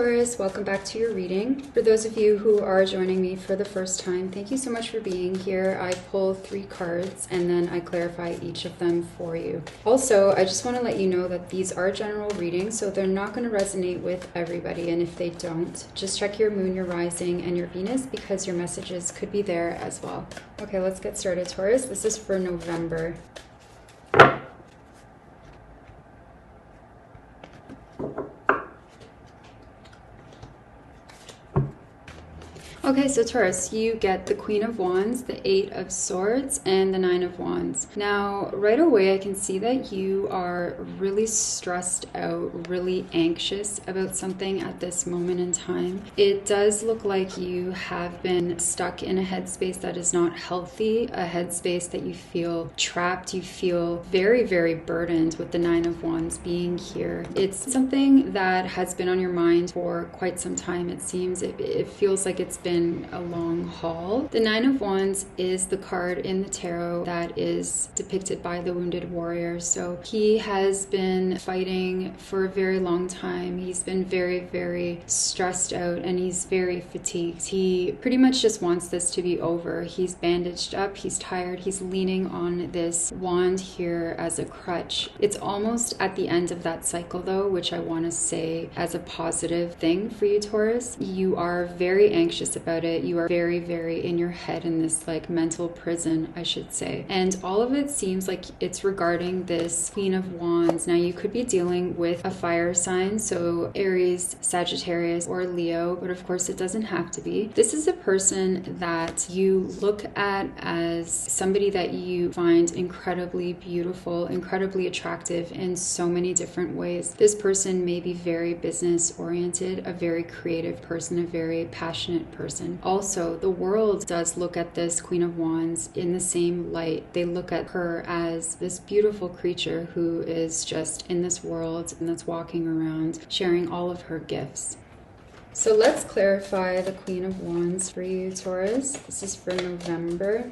Taurus, welcome back to your reading. For those of you who are joining me for the first time, thank you so much for being here. I pull 3 cards and then I clarify each of them for you. Also, I just want to let you know that these are general readings, so they're not going to resonate with everybody, and if they don't, just check your moon, your rising, and your Venus, because your messages could be there as well. Okay, let's get started, Taurus. This is for November. Okay, so Taurus, you get the Queen of Wands, the 8 of Swords, and the 9 of Wands. Now, right away, I can see that you are really stressed out, really anxious about something at this moment in time. It does look like you have been stuck in a headspace that is not healthy, a headspace that you feel trapped, you feel very, very burdened with the 9 of Wands being here. It's something that has been on your mind for quite some time, it seems. It feels like it's been a long haul. The 9 of Wands is the card in the tarot that is depicted by the wounded warrior. So he has been fighting for a very long time. He's been very, very stressed out and he's very fatigued. He pretty much just wants this to be over. He's bandaged up, he's tired, he's leaning on this wand here as a crutch. It's almost at the end of that cycle though, which I want to say as a positive thing for you, Taurus. You are very anxious about it. You are very, very in your head in this like mental prison, I should say. And all of it seems like it's regarding this Queen of Wands. Now you could be dealing with a fire sign, so Aries, Sagittarius, or Leo, but of course it doesn't have to be. This is a person that you look at as somebody that you find incredibly beautiful, incredibly attractive in so many different ways. This person may be very business oriented, a very creative person, a very passionate person. Also, the world does look at this Queen of Wands in the same light. They look at her as this beautiful creature who is just in this world and that's walking around sharing all of her gifts. So let's clarify the Queen of Wands for you, Taurus. This is for November.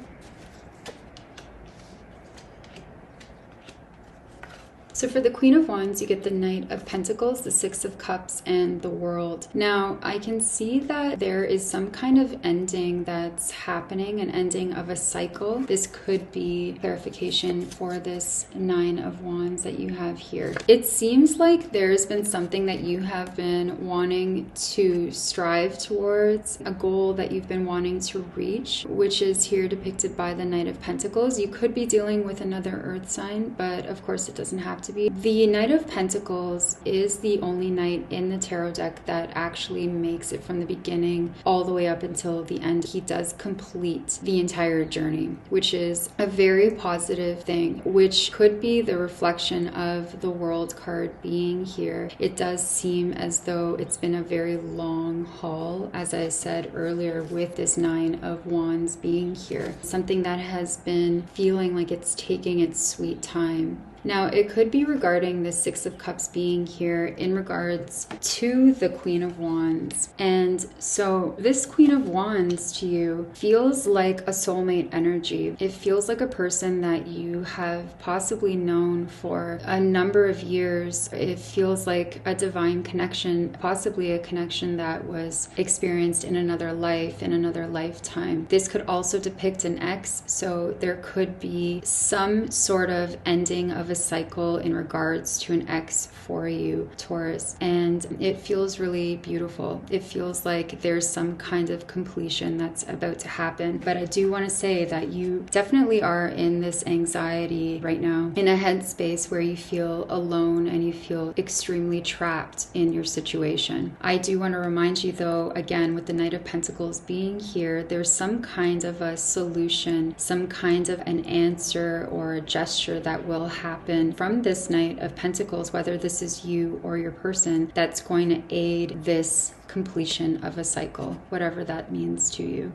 So for the Queen of Wands, you get the Knight of Pentacles, the 6 of Cups, and the World. Now, I can see that there is some kind of ending that's happening, an ending of a cycle. This could be clarification for this 9 of Wands that you have here. It seems like there's been something that you have been wanting to strive towards, a goal that you've been wanting to reach, which is here depicted by the Knight of Pentacles. You could be dealing with another earth sign, but of course it doesn't have to be. The Knight of Pentacles is the only knight in the tarot deck that actually makes it from the beginning all the way up until the end. He does complete the entire journey, which is a very positive thing, which could be the reflection of the World card being here. It does seem as though it's been a very long haul, as I said earlier, with this 9 of Wands being here. Something that has been feeling like it's taking its sweet time. Now, it could be regarding the 6 of Cups being here in regards to the Queen of Wands. And so this Queen of Wands to you feels like a soulmate energy. It feels like a person that you have possibly known for a number of years. It feels like a divine connection, possibly a connection that was experienced in another life, in another lifetime. This could also depict an ex, so there could be some sort of ending of a cycle in regards to an ex for you, Taurus, and it feels really beautiful. It feels like there's some kind of completion that's about to happen. But I do want to say that you definitely are in this anxiety right now, in a headspace where you feel alone and you feel extremely trapped in your situation. I do want to remind you though, again, with the Knight of Pentacles being here, there's some kind of a solution, some kind of an answer or a gesture that will happen from this Knight of Pentacles, whether this is you or your person, that's going to aid this completion of a cycle, whatever that means to you.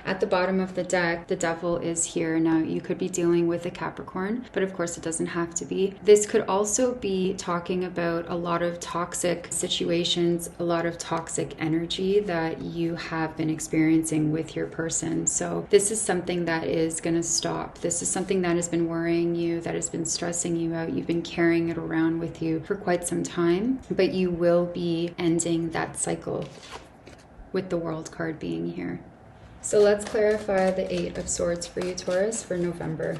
At the bottom of the deck, the devil is here. Now, you could be dealing with a Capricorn, but of course it doesn't have to be. This could also be talking about a lot of toxic situations, a lot of toxic energy that you have been experiencing with your person. So this is something that is going to stop. This is something that has been worrying you, that has been stressing you out. You've been carrying it around with you for quite some time, but you will be ending that cycle with the World card being here. So let's clarify the Eight of Swords for you, Taurus, for November.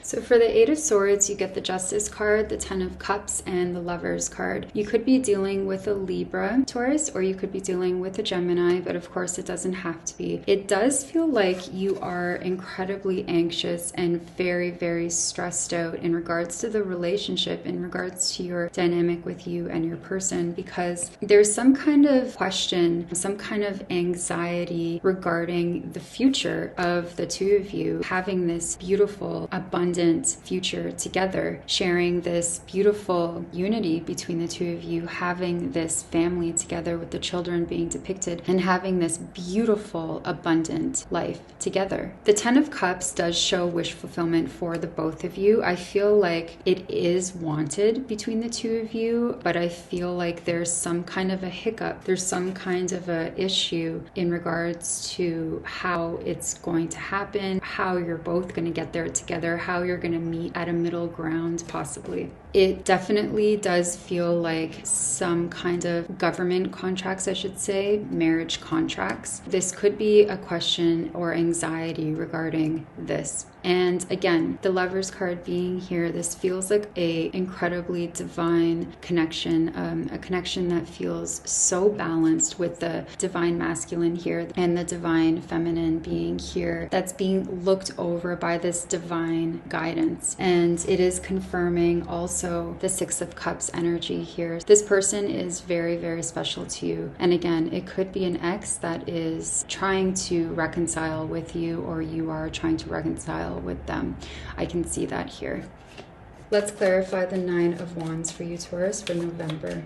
So for the Eight of Swords, you get the Justice card, the Ten of Cups, and the Lovers card. You could be dealing with a Libra, Taurus, or you could be dealing with a Gemini, but of course it doesn't have to be. It does feel like you are incredibly anxious and very, very stressed out in regards to the relationship, in regards to your dynamic with you and your person, because there's some kind of question, some kind of anxiety regarding the future of the two of you having this beautiful, abundant future together, sharing this beautiful unity between the two of you, having this family together with the children being depicted, and having this beautiful, abundant life together. The Ten of Cups does show wish fulfillment for the both of you. I feel like it is wanted between the two of you, but I feel like there's some kind of a hiccup. There's some kind of a issue in regards to how it's going to happen, how you're both going to get there together, how you're going to meet at a middle ground, possibly. It definitely does feel like some kind of government contracts, I should say, marriage contracts. This could be a question or anxiety regarding this. And again, the Lovers card being here, this feels like a incredibly divine connection, a connection that feels so balanced with the divine masculine here and the divine feminine being here, that's being looked over by this divine guidance. And it is confirming also the Six of Cups energy here. This person is very, very special to you. And again, it could be an ex that is trying to reconcile with you, or you are trying to reconcile with them. I can see that here. Let's clarify the Nine of Wands for you, Taurus, for November.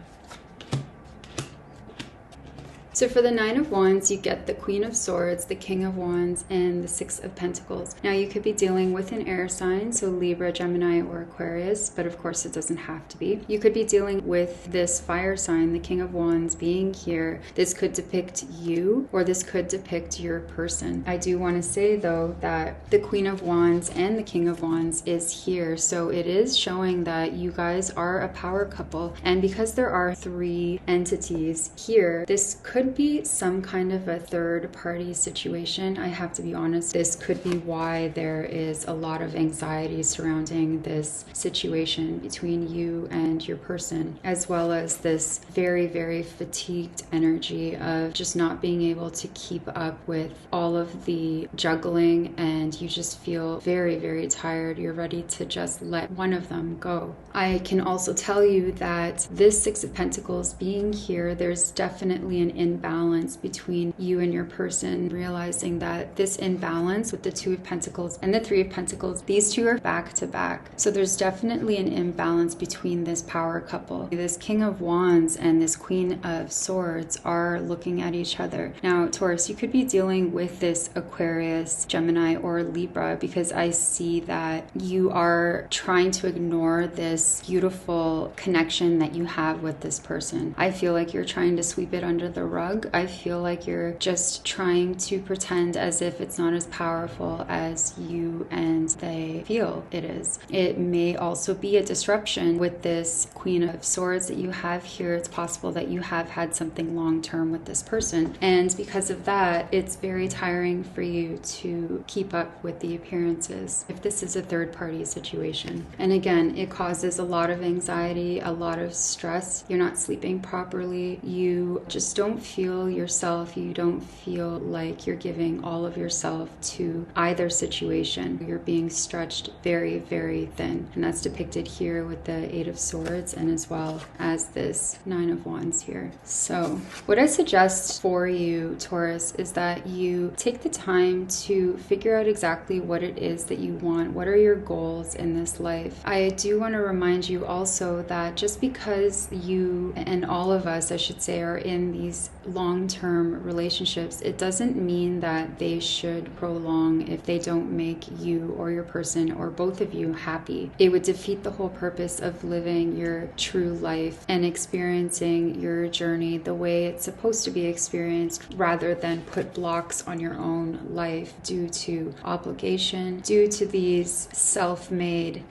So for the Nine of Wands, you get the Queen of Swords, the King of Wands, and the Six of Pentacles. Now, you could be dealing with an air sign, so Libra, Gemini, or Aquarius, but of course it doesn't have to be. You could be dealing with this fire sign, the King of Wands, being here. This could depict you, or this could depict your person. I do want to say, though, that the Queen of Wands and the King of Wands is here, so it is showing that you guys are a power couple. And because there are three entities here, this could be some kind of a third party situation. I have to be honest, this could be why there is a lot of anxiety surrounding this situation between you and your person, as well as this very, very fatigued energy of just not being able to keep up with all of the juggling, and you just feel very, very tired. You're ready to just let one of them go. I can also tell you that this Six of Pentacles being here, there's definitely an imbalance between you and your person, realizing that this imbalance with the Two of Pentacles and the Three of Pentacles, these two are back to back. So there's definitely an imbalance between this power couple. This King of Wands and this Queen of Swords are looking at each other. Now, Taurus, you could be dealing with this Aquarius, Gemini, or Libra, because I see that you are trying to ignore this beautiful connection that you have with this person. I feel like you're trying to sweep it under the rug. I feel like you're just trying to pretend as if it's not as powerful as you and they feel it is. It may also be a disruption with this Queen of Swords that you have here. It's possible that you have had something long-term with this person, and because of that, it's very tiring for you to keep up with the appearances if this is a third-party situation. And again, it causes a lot of anxiety, a lot of stress. You're not sleeping properly. You just don't feel yourself. You don't feel like you're giving all of yourself to either situation. You're being stretched very, very thin. And that's depicted here with the Eight of Swords and as well as this Nine of Wands here. So what I suggest for you, Taurus, is that you take the time to figure out exactly what it is that you want. What are your goals in this life? I do want to remind you also that just because you and all of us, I should say, are in these long-term relationships, it doesn't mean that they should prolong if they don't make you or your person or both of you happy. It would defeat the whole purpose of living your true life and experiencing your journey the way it's supposed to be experienced, rather than put blocks on your own life due to obligation, due to these self-made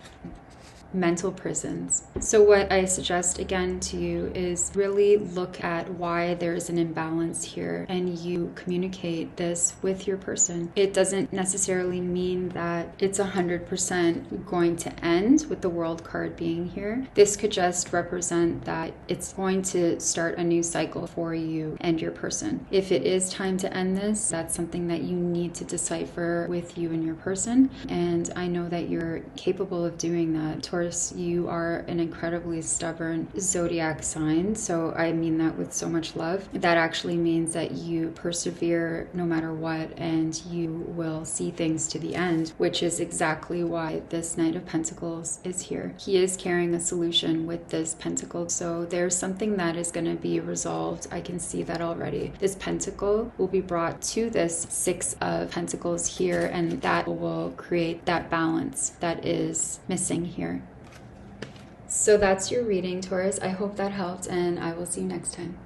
mental prisons. So what I suggest again to you is really look at why there's an imbalance here, and you communicate this with your person. It doesn't necessarily mean that it's 100% going to end with the World card being here. This could just represent that it's going to start a new cycle for you and your person. If it is time to end this, that's something that you need to decipher with you and your person. And I know that you're capable of doing that. Taurus, you are an incredibly stubborn zodiac sign, so I mean that with so much love. That actually means that you persevere no matter what, and you will see things to the end, which is exactly why this Knight of Pentacles is here. He is carrying a solution with this Pentacle, so there's something that is going to be resolved. I can see that already. This Pentacle will be brought to this Six of Pentacles here, and that will create that balance that is missing here. So that's your reading, Taurus. I hope that helped, and I will see you next time.